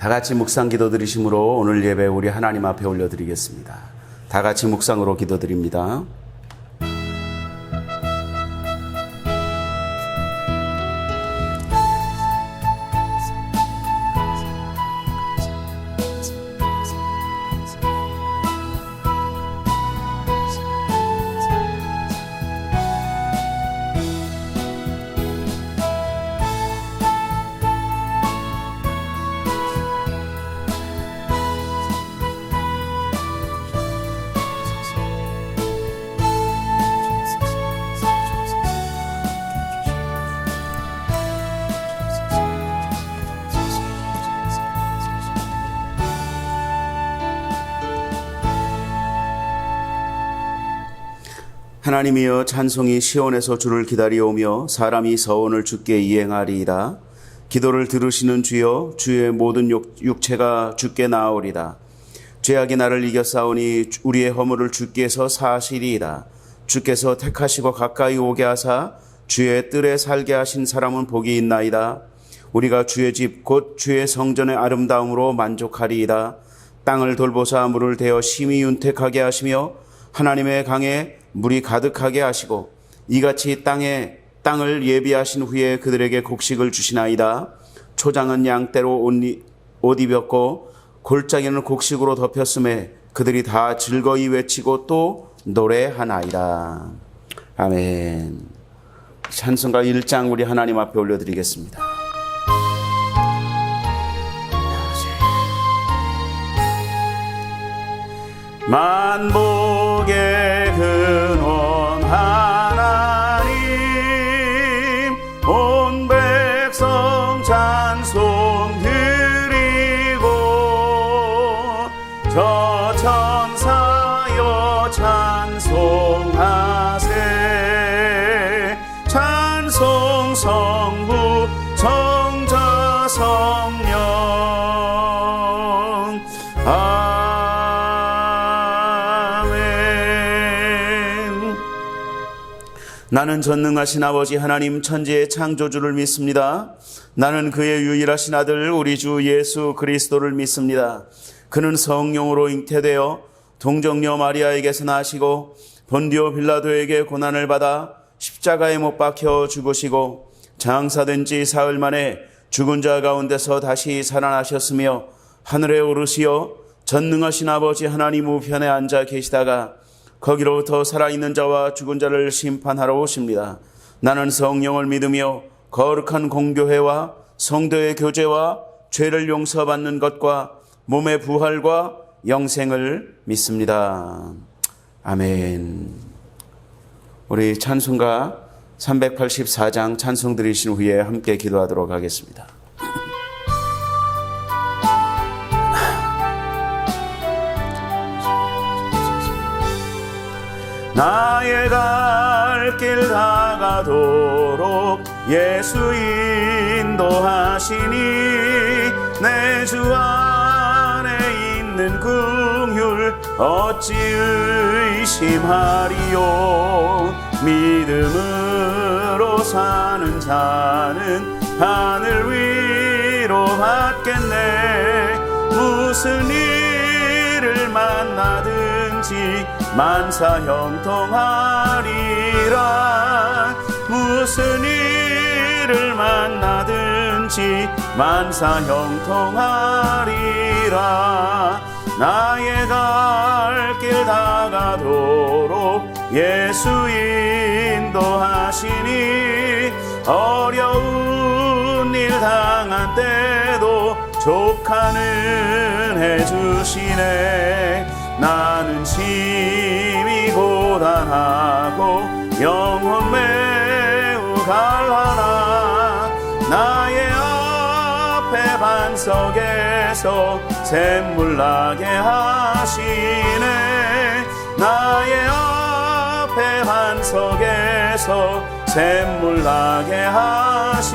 다 같이 묵상 기도 드리심으로 오늘 예배 우리 하나님 앞에 올려드리겠습니다. 다 같이 묵상으로 기도드립니다. 하나님이여, 찬송이 시온에서 주를 기다리오며 사람이 서원을 주께 이행하리이다. 기도를 들으시는 주여, 주의 모든 육체가 주께 나아오리다. 죄악이 나를 이겼사오니 우리의 허물을 주께서 사하시리이다. 주께서 택하시고 가까이 오게 하사 주의 뜰에 살게 하신 사람은 복이 있나이다. 우리가 주의 집 곧 주의 성전의 아름다움으로 만족하리이다. 땅을 돌보사 물을 대어 심히 윤택하게 하시며 하나님의 강에 물이 가득하게 하시고 이같이 땅을 예비하신 후에 그들에게 곡식을 주시나이다. 초장은 양떼로 옷 입었고 골짜기는 곡식으로 덮였음에 그들이 다 즐거이 외치고 또 노래하나이다. 아멘. 찬송가 1장 우리 하나님 앞에 올려드리겠습니다. 만복의 근원 하나님, 온 백성 찬송 드리고 저 천사여 찬송하세. 찬송 성부 성자 성령. 나는 전능하신 아버지 하나님 천지의 창조주를 믿습니다. 나는 그의 유일하신 아들 우리 주 예수 그리스도를 믿습니다. 그는 성령으로 잉태되어 동정녀 마리아에게서 나시고 본디오 빌라도에게 고난을 받아 십자가에 못 박혀 죽으시고 장사된 지 사흘 만에 죽은 자 가운데서 다시 살아나셨으며 하늘에 오르시어 전능하신 아버지 하나님 우편에 앉아 계시다가 거기로부터 살아있는 자와 죽은 자를 심판하러 오십니다. 나는 성령을 믿으며 거룩한 공교회와 성도의 교제와 죄를 용서받는 것과 몸의 부활과 영생을 믿습니다. 아멘. 우리 찬송가 384장 찬송 드리신 후에 함께 기도하도록 하겠습니다. 나의 갈 길 다가도록 예수 인도하시니 내 주 안에 있는 긍휼 어찌 의심하리요. 믿음으로 사는 자는 하늘 위로 받겠네. 무슨 일을 만나든지 만사 형통하리라. 무슨 일을 만나든지 만사 형통하리라. 나의 갈 길 다가도록 예수 인도하시니 어려운 일 당한 때도 족하는 해주시네. 나는 심히 고단하고 영혼 매우 갈라나 나의 앞에 반석에서 샘물 나게 하시네. 나의 앞에 반석에서 샘물 나게 하시네.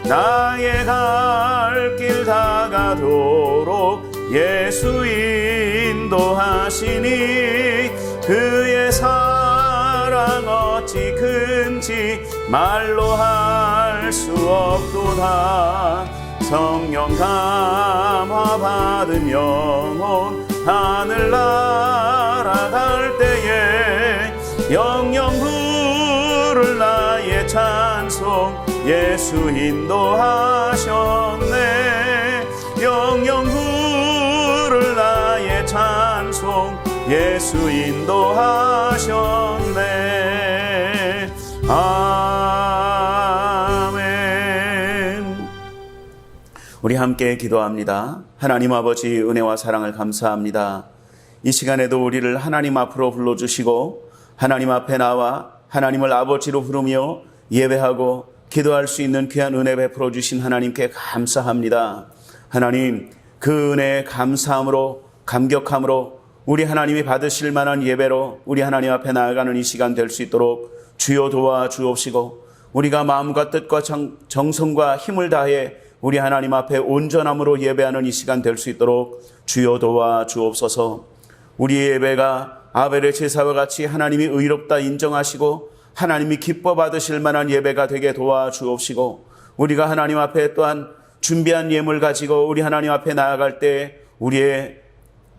나의 갈 길 다가도록 예수 인도하시니 그의 사랑 어찌 큰지 말로 할 수 없도다. 성령 감화 받은 영혼 하늘 날아갈 때에 영영 부를 나의 찬송 예수 인도하셨네. 영영 부를 나의 찬송 예수 인도하셨네. 아멘. 우리 함께 기도합니다. 하나님 아버지 은혜와 사랑을 감사합니다. 이 시간에도 우리를 하나님 앞으로 불러주시고 하나님 앞에 나와 하나님을 아버지로 부르며 예배하고 기도할 수 있는 귀한 은혜 베풀어 주신 하나님께 감사합니다. 하나님, 그 은혜에 감사함으로 감격함으로 우리 하나님이 받으실 만한 예배로 우리 하나님 앞에 나아가는 이 시간 될 수 있도록 주여 도와주옵시고, 우리가 마음과 뜻과 정성과 힘을 다해 우리 하나님 앞에 온전함으로 예배하는 이 시간 될 수 있도록 주여 도와주옵소서. 우리의 예배가 아벨의 제사와 같이 하나님이 의롭다 인정하시고 하나님이 기뻐 받으실 만한 예배가 되게 도와주옵시고, 우리가 하나님 앞에 또한 준비한 예물 가지고 우리 하나님 앞에 나아갈 때 우리의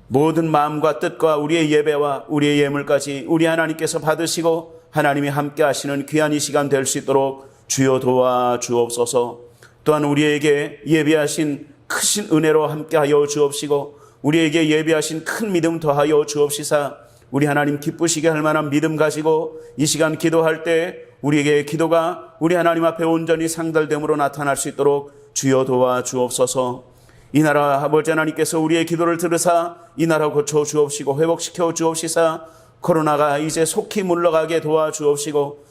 모든 마음과 뜻과 우리의 예배와 우리의 예물까지 우리 하나님께서 받으시고 하나님이 함께 하시는 귀한 이 시간 될 수 있도록 주여 도와주옵소서. 또한 우리에게 예비하신 크신 은혜로 함께 하여 주옵시고 우리에게 예비하신 큰 믿음 더하여 주옵시사 우리 하나님 기쁘시게 할 만한 믿음 가지고 이 시간 기도할 때 우리에게 기도가 우리 하나님 앞에 온전히 상달됨으로 나타날 수 있도록 주여 도와주옵소서. 이 나라 아버지 하나님께서 우리의 기도를 들으사 이 나라 고쳐 주옵시고 회복시켜 주옵시사 코로나가 이제 속히 물러가게 도와주옵시고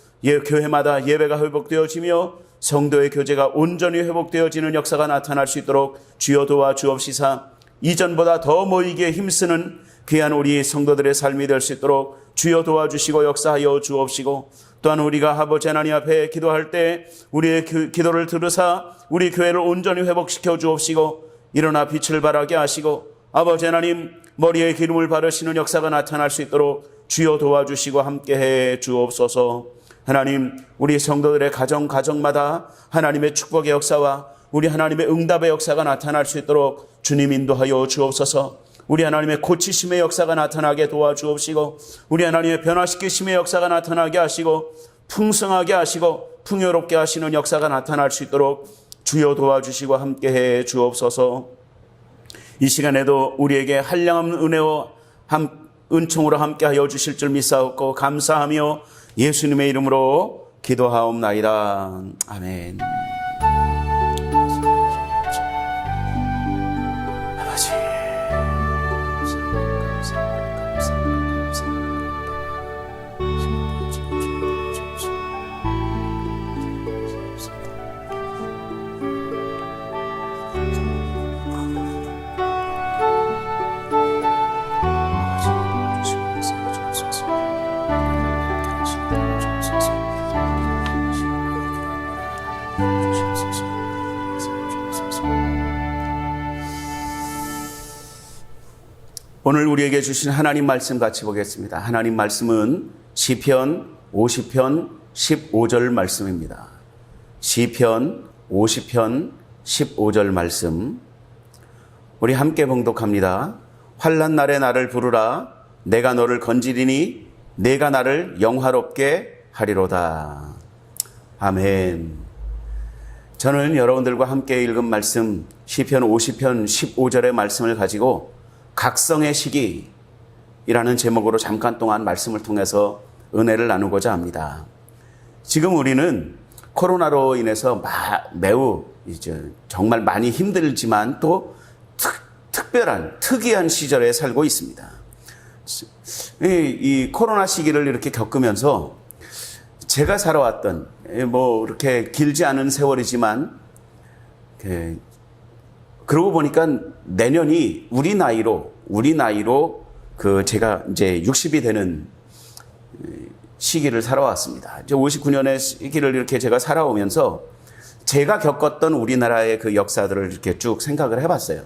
교회마다 예배가 회복되어지며 성도의 교제가 온전히 회복되어지는 역사가 나타날 수 있도록 주여 도와주옵시사 이전보다 더 모이기에 힘쓰는 귀한 우리 성도들의 삶이 될 수 있도록 주여 도와주시고 역사하여 주옵시고, 또한 우리가 아버지 하나님 앞에 기도할 때 우리의 기도를 들으사 우리 교회를 온전히 회복시켜 주옵시고 일어나 빛을 발하게 하시고 아버지 하나님 머리에 기름을 바르시는 역사가 나타날 수 있도록 주여 도와주시고 함께해 주옵소서. 하나님, 우리 성도들의 가정마다 하나님의 축복의 역사와 우리 하나님의 응답의 역사가 나타날 수 있도록 주님 인도하여 주옵소서. 우리 하나님의 고치심의 역사가 나타나게 도와주옵시고 우리 하나님의 변화시키심의 역사가 나타나게 하시고 풍성하게 하시고 풍요롭게 하시는 역사가 나타날 수 있도록 주여 도와주시고 함께해 주옵소서. 이 시간에도 우리에게 한량없는 은혜와 은총으로 함께하여 주실 줄 믿사옵고 감사하며 예수님의 이름으로 기도하옵나이다. 아멘. 아버지 오늘 우리에게 주신 하나님 말씀 같이 보겠습니다. 하나님 말씀은 시편 50편 15절 말씀입니다. 시편 50편 15절 말씀 우리 함께 봉독합니다. 환난 날에 나를 부르라 내가 너를 건지리니 내가 나를 영화롭게 하리로다. 아멘. 저는 여러분들과 함께 읽은 말씀 시편 50편 15절의 말씀을 가지고 각성의 시기이라는 제목으로 잠깐 동안 말씀을 통해서 은혜를 나누고자 합니다. 지금 우리는 코로나로 인해서 매우 정말 많이 힘들지만 또 특별한 특이한 시절에 살고 있습니다. 이 코로나 시기를 이렇게 겪으면서 제가 살아왔던 이렇게 길지 않은 세월이지만 그러고 보니까 내년이 우리 나이로 제가 이제 60이 되는 시기를 살아왔습니다. 이제 59년의 시기를 이렇게 제가 살아오면서 제가 겪었던 우리나라의 그 역사들을 이렇게 쭉 생각을 해봤어요.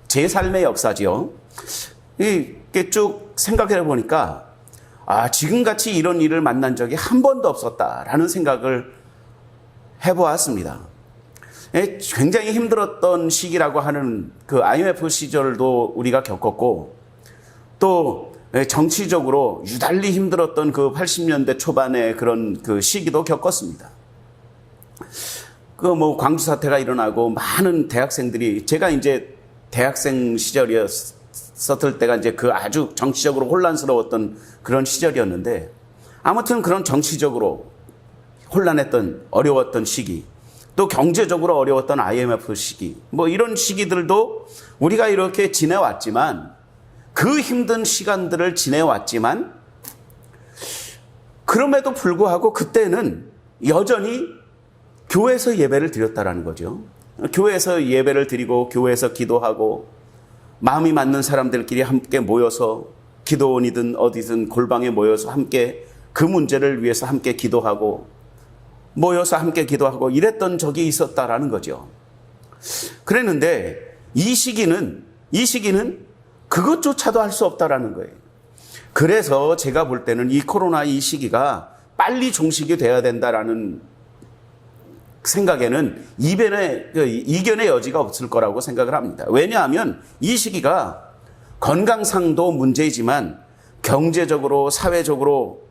제 삶의 역사지요. 이렇게 쭉 생각해 보니까 지금같이 이런 일을 만난 적이 한 번도 없었다라는 생각을 해보았습니다. 굉장히 힘들었던 시기라고 하는 그 IMF 시절도 우리가 겪었고, 또 정치적으로 유달리 힘들었던 그 80년대 초반의 그런 그 시기도 겪었습니다. 그 뭐 광주 사태가 일어나고 많은 대학생들이, 제가 이제 대학생 시절이었을 때가 이제 그 아주 정치적으로 혼란스러웠던 그런 시절이었는데, 아무튼 그런 정치적으로 혼란했던 어려웠던 시기, 또 경제적으로 어려웠던 IMF 시기, 뭐 이런 시기들도 우리가 이렇게 지내왔지만, 그 힘든 시간들을 지내왔지만, 그럼에도 불구하고 그때는 여전히 교회에서 예배를 드렸다라는 거죠. 교회에서 예배를 드리고 교회에서 기도하고 마음이 맞는 사람들끼리 함께 모여서 기도원이든 어디든 골방에 모여서 함께 그 문제를 위해서 함께 기도하고 모여서 함께 기도하고 이랬던 적이 있었다라는 거죠. 그랬는데 이 시기는 그것조차도 할 수 없다라는 거예요. 그래서 제가 볼 때는 이 코로나 이 시기가 빨리 종식이 돼야 된다라는 생각에는 이견의 여지가 없을 거라고 생각을 합니다. 왜냐하면 이 시기가 건강상도 문제이지만 경제적으로, 사회적으로,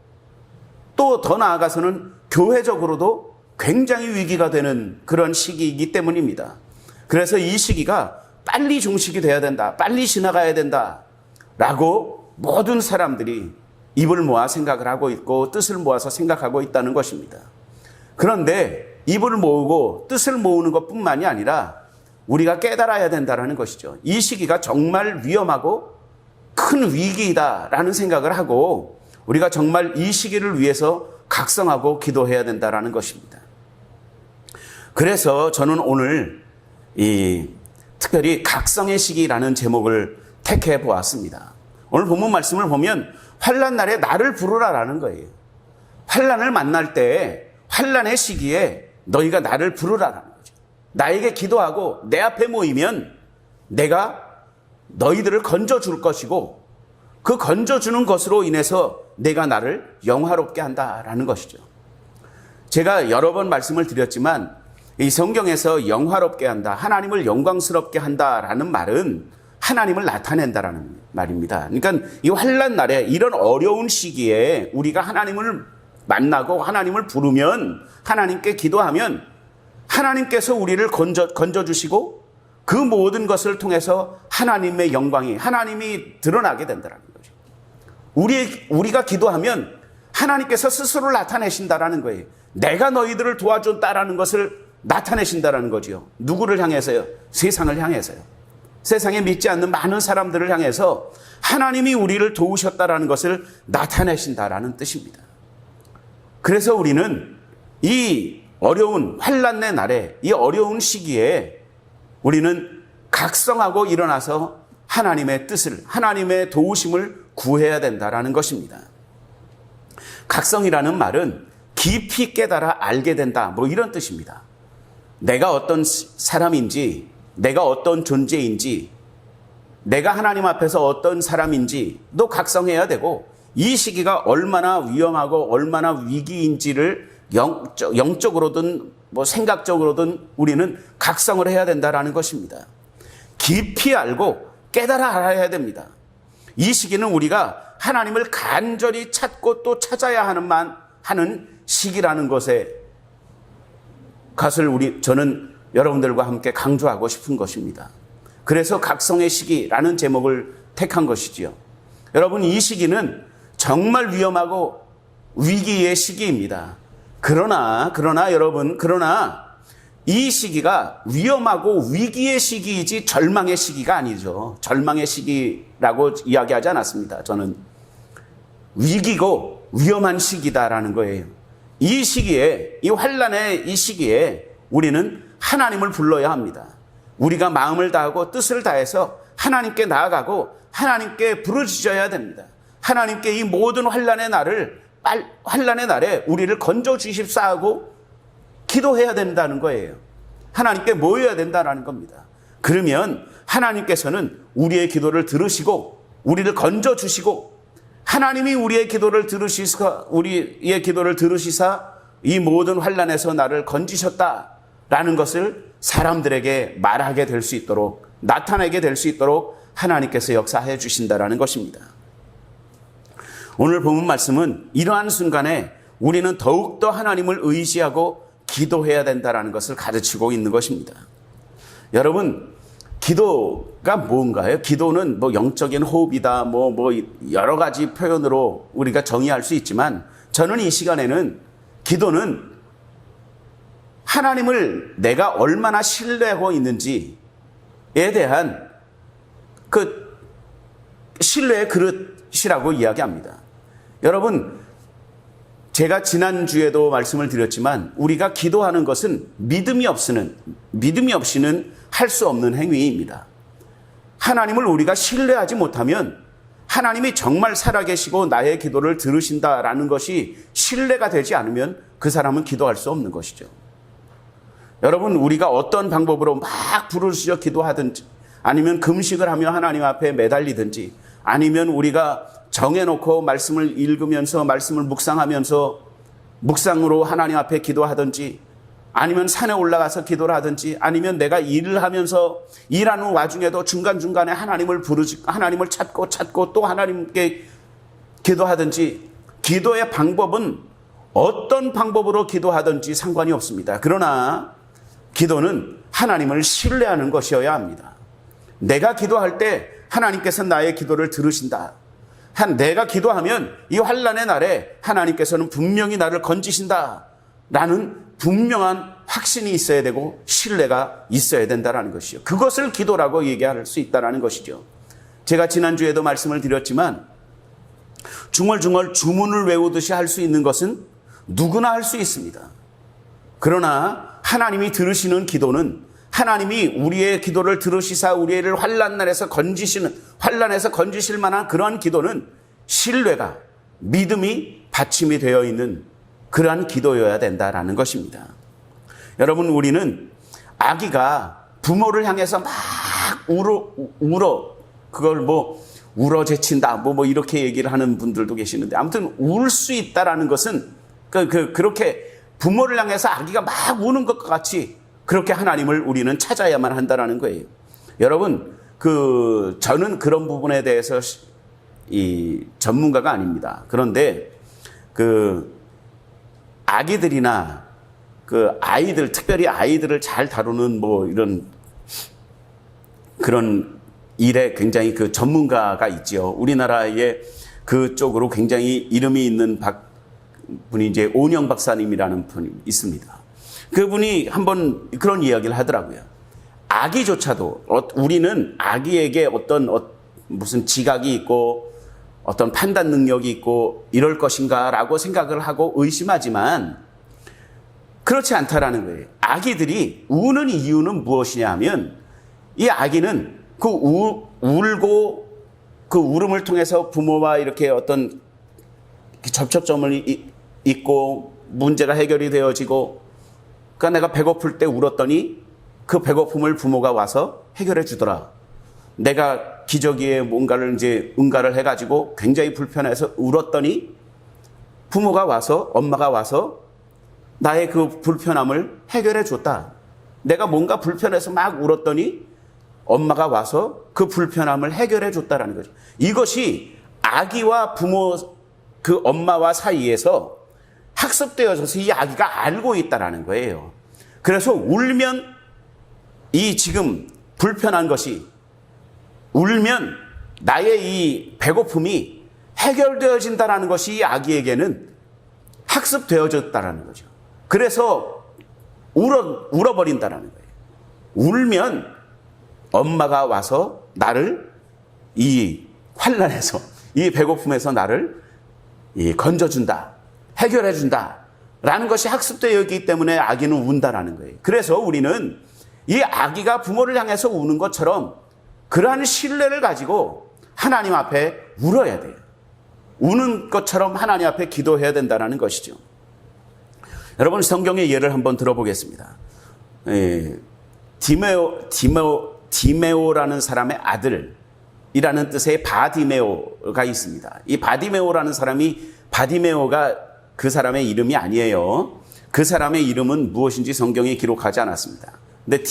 또 더 나아가서는 교회적으로도 굉장히 위기가 되는 그런 시기이기 때문입니다. 그래서 이 시기가 빨리 종식이 돼야 된다, 빨리 지나가야 된다라고 모든 사람들이 입을 모아 생각을 하고 있고 뜻을 모아서 생각하고 있다는 것입니다. 그런데 입을 모으고 뜻을 모으는 것뿐만이 아니라 우리가 깨달아야 된다는 것이죠. 이 시기가 정말 위험하고 큰 위기이다라는 생각을 하고 우리가 정말 이 시기를 위해서 각성하고 기도해야 된다는 것입니다. 그래서 저는 오늘 특별히 각성의 시기라는 제목을 택해 보았습니다. 오늘 본문 말씀을 보면 환난 날에 나를 부르라라는 거예요. 환난을 만날 때 환난의 시기에 너희가 나를 부르라라는 거죠. 나에게 기도하고 내 앞에 모이면 내가 너희들을 건져줄 것이고 그 건져주는 것으로 인해서 내가 나를 영화롭게 한다라는 것이죠. 제가 여러 번 말씀을 드렸지만 이 성경에서 영화롭게 한다, 하나님을 영광스럽게 한다라는 말은 하나님을 나타낸다라는 말입니다. 그러니까 이 환난 날에 이런 어려운 시기에 우리가 하나님을 만나고 하나님을 부르면, 하나님께 기도하면 하나님께서 우리를 건져주시고 그 모든 것을 통해서 하나님의 영광이, 하나님이 드러나게 된다는 거죠. 우리가 기도하면 하나님께서 스스로 나타내신다라는 거예요. 내가 너희들을 도와준다라는 것을 나타내신다라는 거죠. 누구를 향해서요? 세상을 향해서요. 세상에 믿지 않는 많은 사람들을 향해서 하나님이 우리를 도우셨다라는 것을 나타내신다라는 뜻입니다. 그래서 우리는 이 어려운 환난의 날에, 이 어려운 시기에 우리는 각성하고 일어나서 하나님의 뜻을, 하나님의 도우심을 구해야 된다라는 것입니다. 각성이라는 말은 깊이 깨달아 알게 된다, 뭐 이런 뜻입니다. 내가 어떤 사람인지, 내가 어떤 존재인지, 내가 하나님 앞에서 어떤 사람인지도 각성해야 되고, 이 시기가 얼마나 위험하고 얼마나 위기인지를 영적으로든 뭐 생각적으로든 우리는 각성을 해야 된다라는 것입니다. 깊이 알고 깨달아 알아야 됩니다. 이 시기는 우리가 하나님을 간절히 찾고 또 찾아야 하는 시기라는 것을 저는 여러분들과 함께 강조하고 싶은 것입니다. 그래서 각성의 시기라는 제목을 택한 것이지요. 여러분, 이 시기는 정말 위험하고 위기의 시기입니다. 그러나 이 시기가 위험하고 위기의 시기이지 절망의 시기가 아니죠. 절망의 시기라고 이야기하지 않았습니다. 저는 위기고 위험한 시기다라는 거예요. 이 시기에, 이 환난의 이 시기에 우리는 하나님을 불러야 합니다. 우리가 마음을 다하고 뜻을 다해서 하나님께 나아가고 하나님께 부르짖어야 됩니다. 하나님께 이 모든 환난의 날에 우리를 건져 주십사하고 기도해야 된다는 거예요. 하나님께 모여야 된다는 겁니다. 그러면 하나님께서는 우리의 기도를 들으시고 우리를 건져 주시고, 하나님이 우리의 기도를 들으시사 이 모든 환난에서 나를 건지셨다라는 것을 사람들에게 말하게 될 수 있도록, 나타나게 될 수 있도록 하나님께서 역사해 주신다라는 것입니다. 오늘 본문 말씀은 이러한 순간에 우리는 더욱더 하나님을 의지하고 기도해야 된다라는 것을 가르치고 있는 것입니다. 여러분, 기도가 뭔가요? 기도는 뭐 영적인 호흡이다, 뭐 여러 가지 표현으로 우리가 정의할 수 있지만, 저는 이 시간에는 기도는 하나님을 내가 얼마나 신뢰하고 있는지에 대한 그 신뢰의 그릇이라고 이야기합니다. 여러분, 제가 지난주에도 말씀을 드렸지만 우리가 기도하는 것은 믿음이 없이는 할 수 없는 행위입니다. 하나님을 우리가 신뢰하지 못하면 하나님이 정말 살아계시고 나의 기도를 들으신다라는 것이 신뢰가 되지 않으면 그 사람은 기도할 수 없는 것이죠. 여러분, 우리가 어떤 방법으로 막 부르짖어 기도하든지, 아니면 금식을 하며 하나님 앞에 매달리든지, 아니면 우리가 정해놓고 말씀을 읽으면서 말씀을 묵상하면서 묵상으로 하나님 앞에 기도하든지, 아니면 산에 올라가서 기도를 하든지, 아니면 내가 일을 하면서 일하는 와중에도 중간중간에 하나님을 찾고 또 하나님께 기도하든지, 기도의 방법은 어떤 방법으로 기도하든지 상관이 없습니다. 그러나 기도는 하나님을 신뢰하는 것이어야 합니다. 내가 기도할 때 하나님께서 나의 기도를 들으신다. 내가 기도하면 이 환난의 날에 하나님께서는 분명히 나를 건지신다 라는 분명한 확신이 있어야 되고 신뢰가 있어야 된다는 것이죠. 그것을 기도라고 얘기할 수 있다는 것이죠. 제가 지난주에도 말씀을 드렸지만 중얼중얼 주문을 외우듯이 할 수 있는 것은 누구나 할 수 있습니다. 그러나 하나님이 들으시는 기도는, 하나님이 우리의 기도를 들으시사 우리를 환난에서 건지실 만한 그러한 기도는 신뢰가, 믿음이 받침이 되어 있는 그러한 기도여야 된다라는 것입니다. 여러분, 우리는 아기가 부모를 향해서 막 울어 그걸 울어제친다 이렇게 얘기를 하는 분들도 계시는데, 아무튼 울 수 있다라는 것은 그렇게 부모를 향해서 아기가 막 우는 것과 같이 그렇게 하나님을 우리는 찾아야만 한다라는 거예요. 여러분, 저는 그런 부분에 대해서 이 전문가가 아닙니다. 그런데 아기들이나 아이들, 특별히 아이들을 잘 다루는 이런 그런 일에 굉장히 전문가가 있지요. 우리나라에 그쪽으로 굉장히 이름이 있는 분이 이제 온영 박사님이라는 분이 있습니다. 그분이 한번 그런 이야기를 하더라고요. 아기조차도, 우리는 아기에게 무슨 지각이 있고 어떤 판단 능력이 있고 이럴 것인가 라고 생각을 하고 의심하지만 그렇지 않다라는 거예요. 아기들이 우는 이유는 무엇이냐 하면, 이 아기는 울고 그 울음을 통해서 부모와 이렇게 어떤 접촉점을 있고 문제가 해결이 되어지고, 그러니까 내가 배고플 때 울었더니 그 배고픔을 부모가 와서 해결해 주더라. 내가 기저귀에 뭔가를 응가를 해가지고 굉장히 불편해서 울었더니 엄마가 와서 나의 그 불편함을 해결해 줬다. 내가 뭔가 불편해서 막 울었더니 엄마가 와서 그 불편함을 해결해 줬다라는 거죠. 이것이 아기와 부모, 그 엄마와 사이에서 학습되어져서 이 아기가 알고 있다라는 거예요. 그래서 울면 이 지금 불편한 것이, 울면 나의 이 배고픔이 해결되어진다라는 것이 이 아기에게는 학습되어졌다라는 거죠. 그래서 울어버린다라는 거예요. 울면 엄마가 와서 나를 이 환난에서, 이 배고픔에서 나를 건져준다, 해결해준다 라는 것이 학습되어 있기 때문에 아기는 운다라는 거예요. 그래서 우리는 이 아기가 부모를 향해서 우는 것처럼 그러한 신뢰를 가지고 하나님 앞에 울어야 돼요. 우는 것처럼 하나님 앞에 기도해야 된다는 것이죠. 여러분, 성경의 예를 한번 들어보겠습니다. 디메오라는 사람의 아들이라는 뜻의 바디메오가 있습니다. 이 바디메오라는 사람이, 바디메오가 그 사람의 이름이 아니에요. 그 사람의 이름은 무엇인지 성경에 기록하지 않았습니다. 근데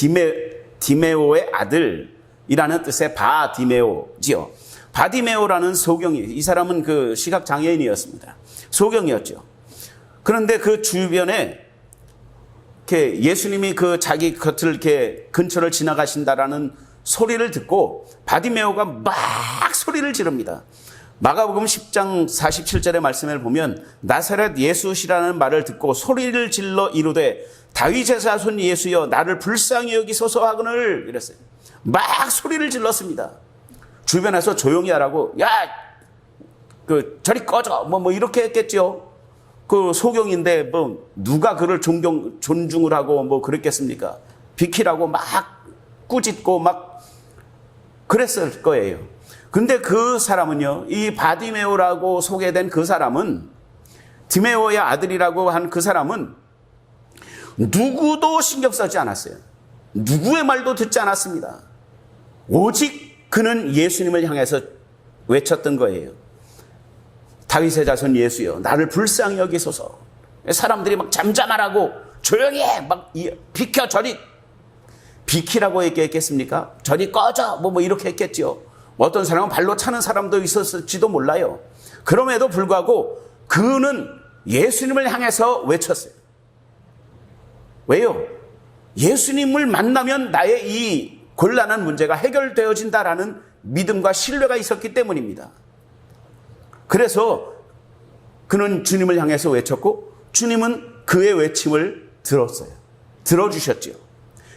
디메오의 아들이라는 뜻의 바디메오지요. 바디메오라는 소경이, 이 사람은 그 시각 장애인이었습니다. 소경이었죠. 그런데 그 주변에 이렇게 예수님이 그 자기 곁을 이렇게 근처를 지나가신다라는 소리를 듣고 바디메오가 막 소리를 지릅니다. 마가복음 10장 47절의 말씀을 보면 나사렛 예수시라는 말을 듣고 소리를 질러 이르되 다윗의 자손 예수여 나를 불쌍히 여기소서 하거늘 이랬어요. 막 소리를 질렀습니다. 주변에서 조용히 하라고, 야, 저리 꺼져 뭐 이렇게 했겠죠. 그 소경인데 뭐 누가 그를 존중을 하고 뭐 그랬겠습니까? 비키라고 막 꾸짖고 막 그랬을 거예요. 근데 그 사람은요, 이 바디메오라고 소개된 그 사람은, 디메오의 아들이라고 한 그 사람은 누구도 신경 쓰지 않았어요. 누구의 말도 듣지 않았습니다. 오직 그는 예수님을 향해서 외쳤던 거예요. 다윗의 자손 예수여 나를 불쌍히 여기소서. 사람들이 막 잠잠하라고 조용히 해 막 비켜 저리 비키라고 얘기했겠습니까? 저리 꺼져 뭐 이렇게 했겠지요. 어떤 사람은 발로 차는 사람도 있었을지도 몰라요. 그럼에도 불구하고 그는 예수님을 향해서 외쳤어요. 왜요? 예수님을 만나면 나의 이 곤란한 문제가 해결되어진다라는 믿음과 신뢰가 있었기 때문입니다. 그래서 그는 주님을 향해서 외쳤고 주님은 그의 외침을 들었어요. 들어주셨죠.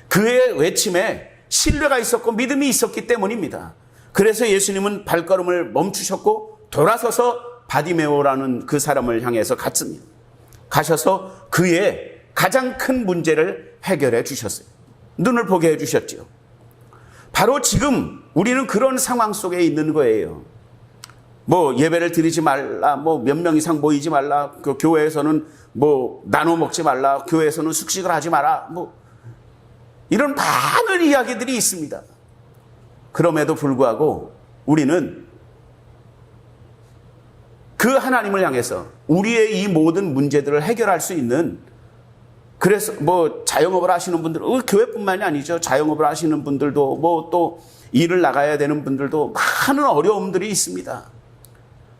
그의 외침에 신뢰가 있었고 믿음이 있었기 때문입니다. 그래서 예수님은 발걸음을 멈추셨고 돌아서서 바디메오라는 그 사람을 향해서 갔습니다. 가셔서 그의 가장 큰 문제를 해결해 주셨어요. 눈을 보게 해 주셨죠. 바로 지금 우리는 그런 상황 속에 있는 거예요. 뭐 예배를 드리지 말라, 뭐 몇 명 이상 모이지 말라, 그 교회에서는 뭐 나눠 먹지 말라, 교회에서는 숙식을 하지 마라, 뭐 이런 많은 이야기들이 있습니다. 그럼에도 불구하고 우리는 그 하나님을 향해서 우리의 이 모든 문제들을 해결할 수 있는, 그래서 뭐 자영업을 하시는 분들, 교회뿐만이 아니죠. 자영업을 하시는 분들도 뭐 또 일을 나가야 되는 분들도 많은 어려움들이 있습니다.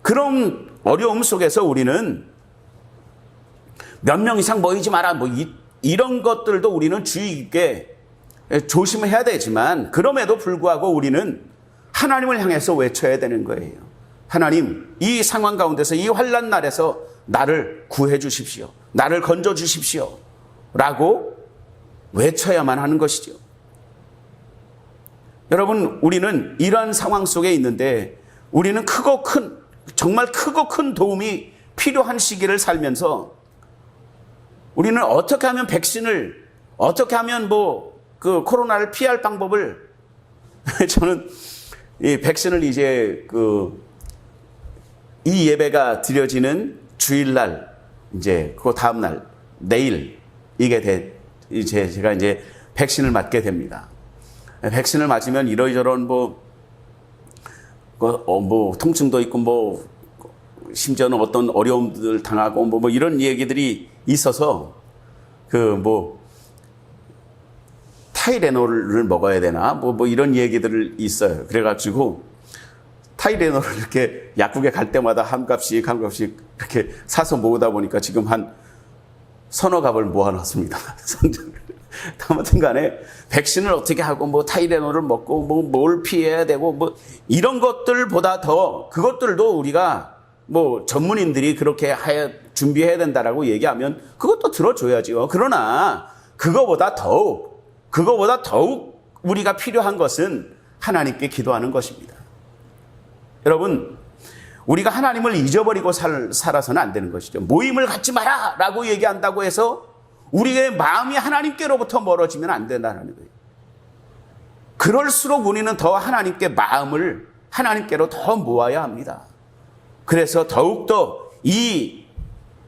그런 어려움 속에서 우리는 몇 명 이상 모이지 마라, 뭐 이런 것들도 우리는 주의 깊게 조심해야 되지만 그럼에도 불구하고 우리는 하나님을 향해서 외쳐야 되는 거예요. 하나님, 이 상황 가운데서 이 환난 날에서 나를 구해 주십시오. 나를 건져 주십시오. 라고 외쳐야만 하는 것이죠. 여러분, 우리는 이러한 상황 속에 있는데 우리는 정말 크고 큰 도움이 필요한 시기를 살면서 우리는 어떻게 하면 백신을, 어떻게 하면 그 코로나를 피할 방법을 저는 이 백신을 이제 이 예배가 드려지는 주일날 이제 그 다음날 내일 이게 이제 제가 이제 백신을 맞게 됩니다. 백신을 맞으면 이러저런 통증도 있고 심지어는 어떤 어려움들 당하고 뭐 이런 얘기들이 있어서 타이레놀을 먹어야 되나 뭐 이런 얘기들이 있어요. 그래가지고 타이레놀을 이렇게 약국에 갈 때마다 한 값씩 이렇게 사서 모으다 보니까 지금 한 서너 갑을 모아놨습니다. 아무튼 간에 백신을 어떻게 하고 타이레놀을 먹고 뭘 피해야 되고 이런 것들보다 더, 그것들도 우리가 전문인들이 그렇게 준비해야 된다라고 얘기하면 그것도 들어줘야죠. 그러나 그거보다 더욱 우리가 필요한 것은 하나님께 기도하는 것입니다. 여러분, 우리가 하나님을 잊어버리고 살아서는 안 되는 것이죠. 모임을 갖지 마라 라고 얘기한다고 해서 우리의 마음이 하나님께로부터 멀어지면 안 된다는 거예요. 그럴수록 우리는 더 하나님께 마음을 하나님께로 더 모아야 합니다. 그래서 더욱더 이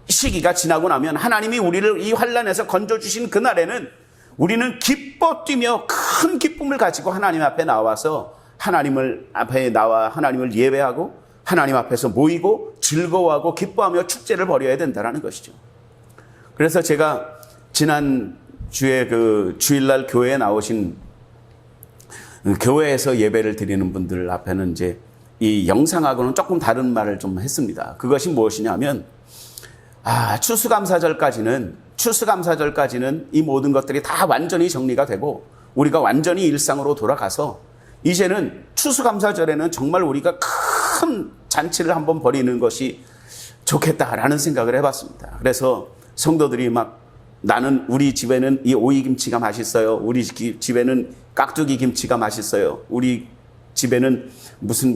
시기가 지나고 나면 하나님이 우리를 이 환난에서 건져주신 그날에는 우리는 기뻐 뛰며 큰 기쁨을 가지고 하나님 앞에 나와서 하나님을 예배하고 하나님 앞에서 모이고 즐거워하고 기뻐하며 축제를 벌여야 된다는 것이죠. 그래서 제가 지난 주의 그 주일날 교회에 나오신 교회에서 예배를 드리는 분들 앞에는 이제 이 영상하고는 조금 다른 말을 좀 했습니다. 그것이 무엇이냐면, 추수감사절까지는 이 모든 것들이 다 완전히 정리가 되고 우리가 완전히 일상으로 돌아가서 이제는 추수감사절에는 정말 우리가 큰 잔치를 한번 벌이는 것이 좋겠다라는 생각을 해봤습니다. 그래서 성도들이 나는 우리 집에는 이 오이김치가 맛있어요. 우리 집에는 깍두기 김치가 맛있어요. 우리 집에는 무슨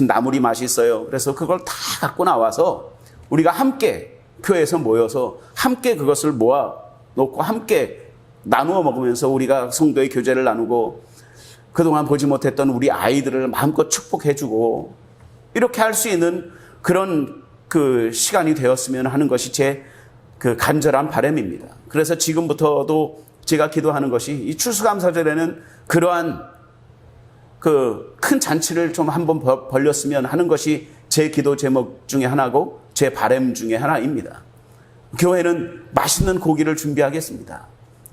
나물이 맛있어요. 그래서 그걸 다 갖고 나와서 우리가 함께 교회에서 모여서 함께 그것을 모아 놓고 함께 나누어 먹으면서 우리가 성도의 교제를 나누고 그동안 보지 못했던 우리 아이들을 마음껏 축복해주고 이렇게 할 수 있는 그런 그 시간이 되었으면 하는 것이 제 그 간절한 바람입니다. 그래서 지금부터도 제가 기도하는 것이 이 추수감사절에는 그러한 그 큰 잔치를 좀 한번 벌렸으면 하는 것이 제 기도 제목 중에 하나고 제 바람 중에 하나입니다. 교회는 맛있는 고기를 준비하겠습니다.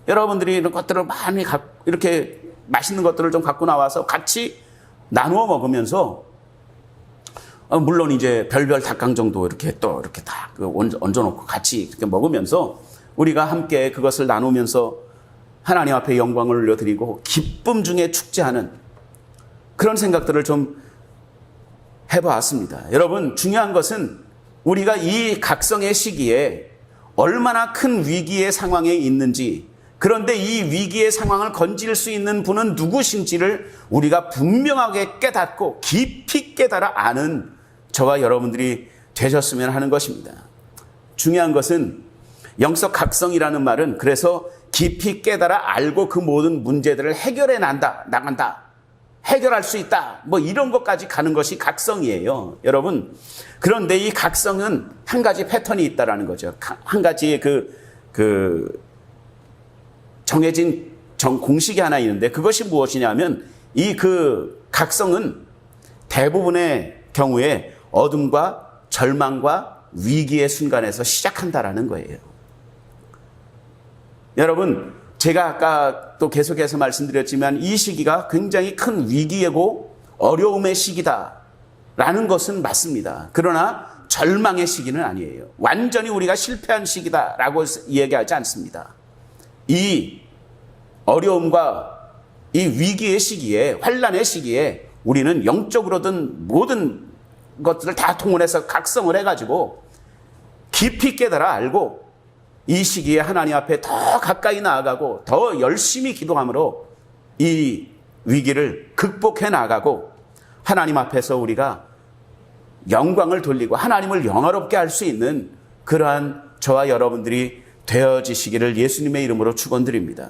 여러분들이 이런 것들을 많이 이렇게 맛있는 것들을 좀 갖고 나와서 같이 나누어 먹으면서 물론 이제 별별 닭강 정도 이렇게 다 얹어놓고 같이 이렇게 먹으면서 우리가 함께 그것을 나누면서 하나님 앞에 영광을 올려드리고 기쁨 중에 축제하는 그런 생각들을 좀 해보았습니다. 여러분, 중요한 것은 우리가 이 각성의 시기에 얼마나 큰 위기의 상황에 있는지, 그런데 이 위기의 상황을 건질 수 있는 분은 누구신지를 우리가 분명하게 깨닫고 깊이 깨달아 아는 저와 여러분들이 되셨으면 하는 것입니다. 중요한 것은 영적 각성이라는 말은 그래서 깊이 깨달아 알고 그 모든 문제들을 해결해 나간다. 해결할 수 있다. 이런 것까지 가는 것이 각성이에요. 여러분, 그런데 이 각성은 한 가지 패턴이 있다라는 거죠. 한 가지의 정해진 공식이 하나 있는데 그것이 무엇이냐면 이 그 각성은 대부분의 경우에 어둠과 절망과 위기의 순간에서 시작한다라는 거예요. 여러분, 제가 아까 또 계속해서 말씀드렸지만 이 시기가 굉장히 큰 위기이고 어려움의 시기다라는 것은 맞습니다. 그러나 절망의 시기는 아니에요. 완전히 우리가 실패한 시기다라고 얘기하지 않습니다. 이 어려움과 이 위기의 시기에, 환난의 시기에 우리는 영적으로든 모든 것들을 다 통원해서 각성을 해가지고 깊이 깨달아 알고 이 시기에 하나님 앞에 더 가까이 나아가고 더 열심히 기도함으로 이 위기를 극복해 나가고 하나님 앞에서 우리가 영광을 돌리고 하나님을 영화롭게 할 수 있는 그러한 저와 여러분들이 되어지시기를 예수님의 이름으로 축원드립니다.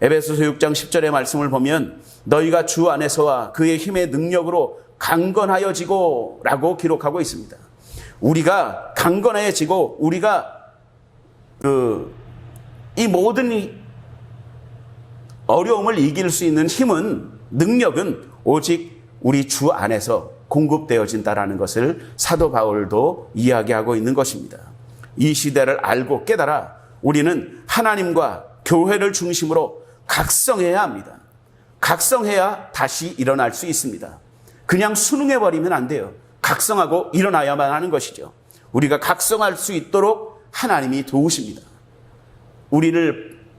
에베소서 6장 10절의 말씀을 보면 너희가 주 안에서와 그의 힘의 능력으로 강건하여지고 라고 기록하고 있습니다. 우리가 강건해지고 우리가 이 모든 어려움을 이길 수 있는 힘은, 능력은 오직 우리 주 안에서 공급되어진다라는 것을 사도 바울도 이야기하고 있는 것입니다. 이 시대를 알고 깨달아 우리는 하나님과 교회를 중심으로 각성해야 합니다. 각성해야 다시 일어날 수 있습니다. 그냥 순응해버리면 안 돼요. 각성하고 일어나야만 하는 것이죠. 우리가 각성할 수 있도록 하나님이 도우십니다.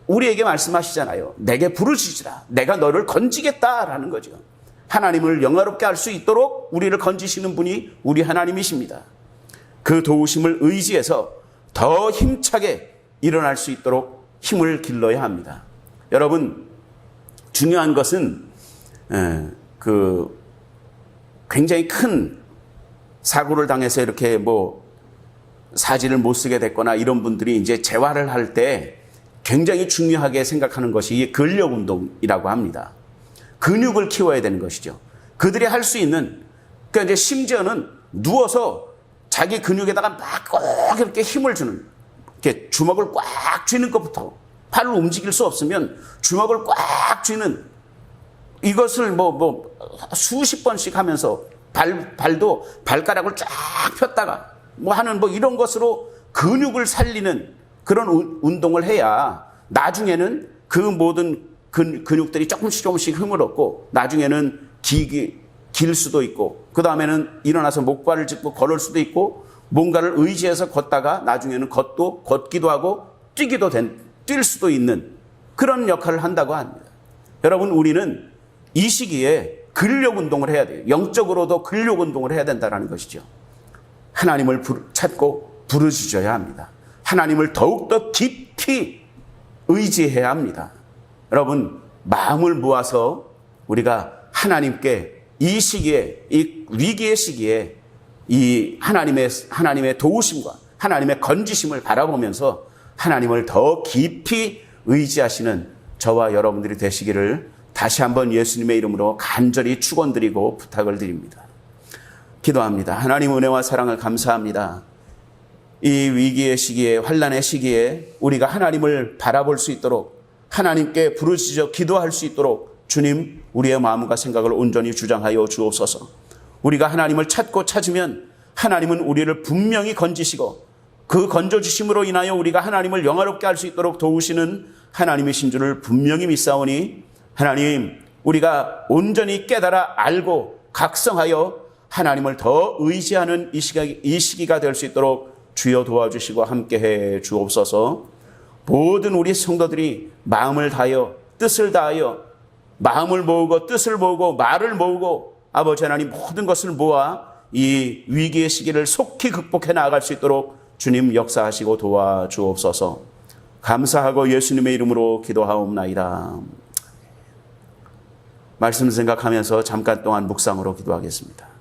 우리에게 말씀하시잖아요. 내게 부르시지라. 내가 너를 건지겠다라는 거죠. 하나님을 영화롭게 할 수 있도록 우리를 건지시는 분이 우리 하나님이십니다. 그 도우심을 의지해서 더 힘차게 일어날 수 있도록 힘을 길러야 합니다. 여러분, 중요한 것은 굉장히 큰 사고를 당해서 이렇게 사지를 못 쓰게 됐거나 이런 분들이 이제 재활을 할 때 굉장히 중요하게 생각하는 것이 근력 운동이라고 합니다. 근육을 키워야 되는 것이죠. 그들이 할 수 있는, 그러니까 이제 심지어는 누워서 자기 근육에다가 막 꼭 이렇게 힘을 주는, 이렇게 주먹을 꽉 쥐는 것부터, 팔을 움직일 수 없으면 주먹을 꽉 쥐는, 이것을 수십 번씩 하면서 발도 발가락을 쫙 폈다가 하는 이런 것으로 근육을 살리는 그런 운동을 해야 나중에는 그 모든 근육들이 조금씩 힘을 얻고 나중에는 길 수도 있고 그 다음에는 일어나서 목발을 짚고 걸을 수도 있고 뭔가를 의지해서 걷다가 나중에는 걷기도 하고 뛸 수도 있는 그런 역할을 한다고 합니다. 여러분, 우리는 이 시기에 근력 운동을 해야 돼요. 영적으로도 근력 운동을 해야 된다는 것이죠. 하나님을 찾고 부르짖어야 합니다. 하나님을 더욱더 깊이 의지해야 합니다. 여러분, 마음을 모아서 우리가 하나님께 이 시기에, 이 위기의 시기에 이 하나님의 도우심과 하나님의 건지심을 바라보면서 하나님을 더 깊이 의지하시는 저와 여러분들이 되시기를 다시 한번 예수님의 이름으로 간절히 축원드리고 부탁을 드립니다. 기도합니다. 하나님 은혜와 사랑을 감사합니다. 이 위기의 시기에, 환난의 시기에 우리가 하나님을 바라볼 수 있도록, 하나님께 부르짖어 기도할 수 있도록 주님, 우리의 마음과 생각을 온전히 주장하여 주옵소서. 우리가 하나님을 찾으면 하나님은 우리를 분명히 건지시고 그 건져주심으로 인하여 우리가 하나님을 영화롭게 할 수 있도록 도우시는 하나님이신 줄을 분명히 믿사오니, 하나님, 우리가 온전히 깨달아 알고 각성하여 하나님을 더 의지하는 이 시기가 될 수 있도록 주여 도와주시고 함께해 주옵소서. 모든 우리 성도들이 마음을 다하여 뜻을 다하여 마음을 모으고 뜻을 모으고 말을 모으고 아버지 하나님 모든 것을 모아 이 위기의 시기를 속히 극복해 나아갈 수 있도록 주님 역사하시고 도와주옵소서. 감사하고 예수님의 이름으로 기도하옵나이다. 말씀 생각하면서 잠깐 동안 묵상으로 기도하겠습니다.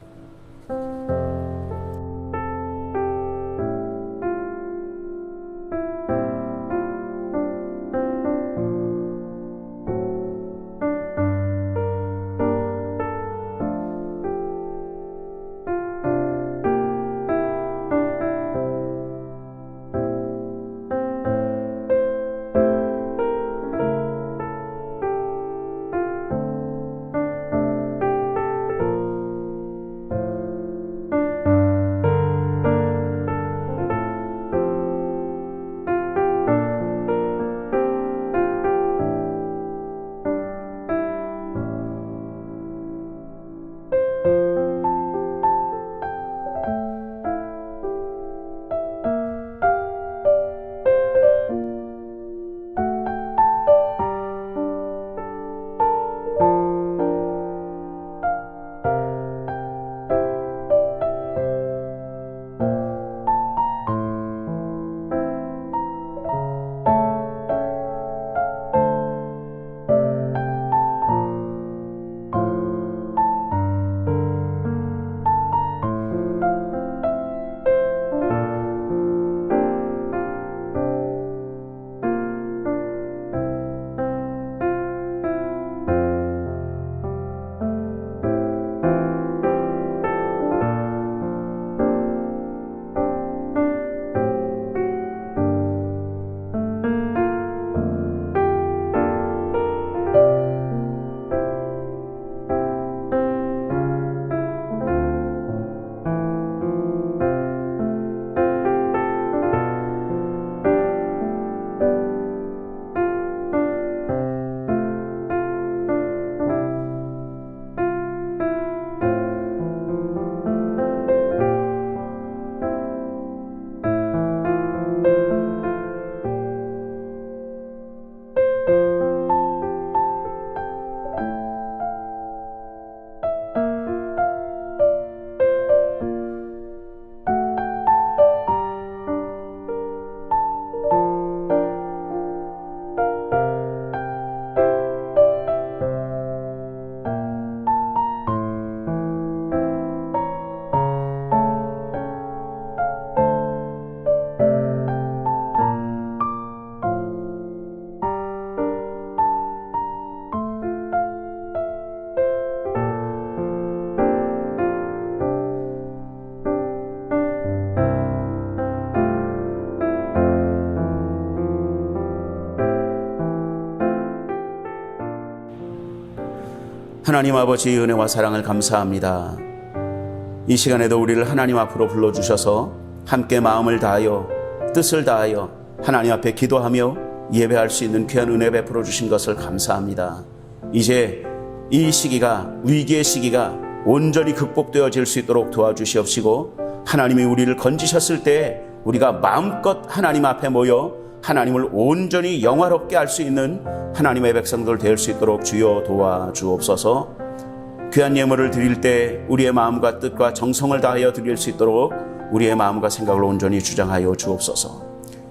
하나님 아버지의 은혜와 사랑을 감사합니다. 이 시간에도 우리를 하나님 앞으로 불러주셔서 함께 마음을 다하여 뜻을 다하여 하나님 앞에 기도하며 예배할 수 있는 귀한 은혜 베풀어 주신 것을 감사합니다. 이제 이 시기가, 위기의 시기가 온전히 극복되어질 수 있도록 도와주시옵시고, 하나님이 우리를 건지셨을 때 우리가 마음껏 하나님 앞에 모여 하나님을 온전히 영화롭게 할 수 있는 하나님의 백성들 될 수 있도록 주여 도와주옵소서. 귀한 예물을 드릴 때 우리의 마음과 뜻과 정성을 다하여 드릴 수 있도록 우리의 마음과 생각을 온전히 주장하여 주옵소서.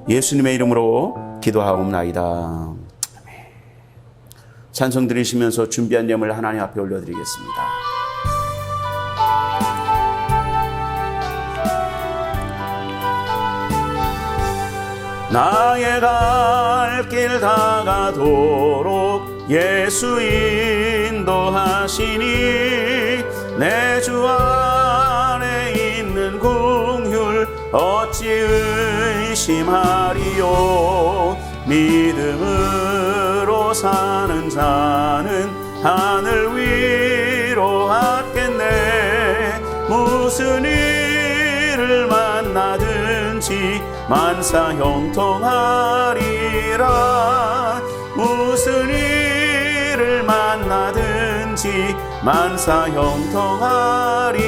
예수님의 이름으로 기도하옵나이다. 아멘. 찬송 드리시면서 준비한 예물 하나님 앞에 올려드리겠습니다. 나의 갈 길 다가도록 예수 인도하시니 내 주 안에 있는 긍휼 어찌 의심하리요. 믿음으로 사는 자는 하늘 위로 왔겠네. 무슨 일을 만나든지 만사 형통하리라. 무슨 일을 만나든지 만사 형통하리라.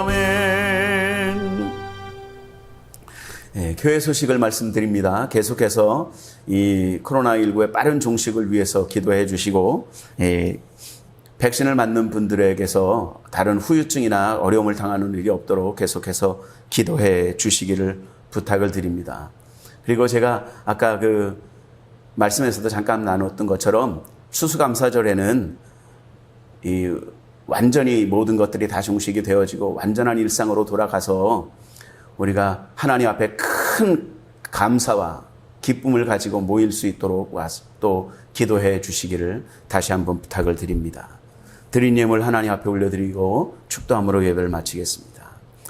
아멘. 네, 교회 소식을 말씀드립니다. 계속해서 이 코로나19의 빠른 종식을 위해서 기도해 주시고, 백신을 맞는 분들에게서 다른 후유증이나 어려움을 당하는 일이 없도록 계속해서 기도해 주시기를 부탁을 드립니다. 그리고 제가 아까 그 말씀에서도 잠깐 나눴던 것처럼 추수감사절에는 이 완전히 모든 것들이 다 종식이 되어지고 완전한 일상으로 돌아가서 우리가 하나님 앞에 큰 감사와 기쁨을 가지고 모일 수 있도록 또 기도해 주시기를 다시 한번 부탁을 드립니다. 드린 예물 하나님 앞에 올려드리고 축도함으로 예배를 마치겠습니다.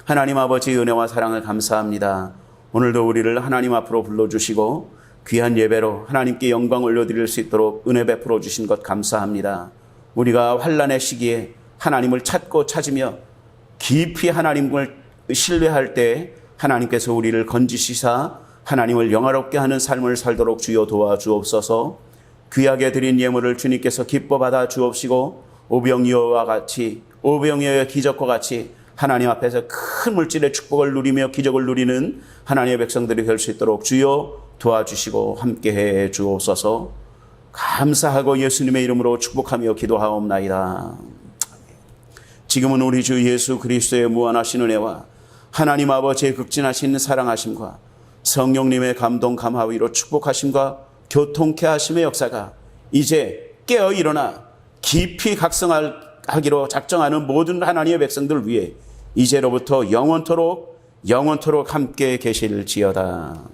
하나님 아버지 은혜와 사랑을 감사합니다. 오늘도 우리를 하나님 앞으로 불러주시고 귀한 예배로 하나님께 영광 올려드릴 수 있도록 은혜 베풀어 주신 것 감사합니다. 우리가 환난의 시기에 하나님을 찾고 찾으며 깊이 하나님을 신뢰할 때 하나님께서 우리를 건지시사 하나님을 영화롭게 하는 삶을 살도록 주여 도와주옵소서. 귀하게 드린 예물을 주님께서 기뻐 받아 주옵시고 오병이어와 같이, 오병이어의 기적과 같이 하나님 앞에서 큰 물질의 축복을 누리며 기적을 누리는 하나님의 백성들이 될 수 있도록 주여 도와주시고 함께해 주옵소서. 감사하고 예수님의 이름으로 축복하며 기도하옵나이다. 지금은 우리 주 예수 그리스도의 무한하신 은혜와 하나님 아버지의 극진하신 사랑하심과 성령님의 감동 감화위로 축복하심과 교통케 하심의 역사가 이제 깨어 일어나 깊이 각성하기로 작정하는 모든 하나님의 백성들 위해 이제로부터 영원토록 함께 계실지어다.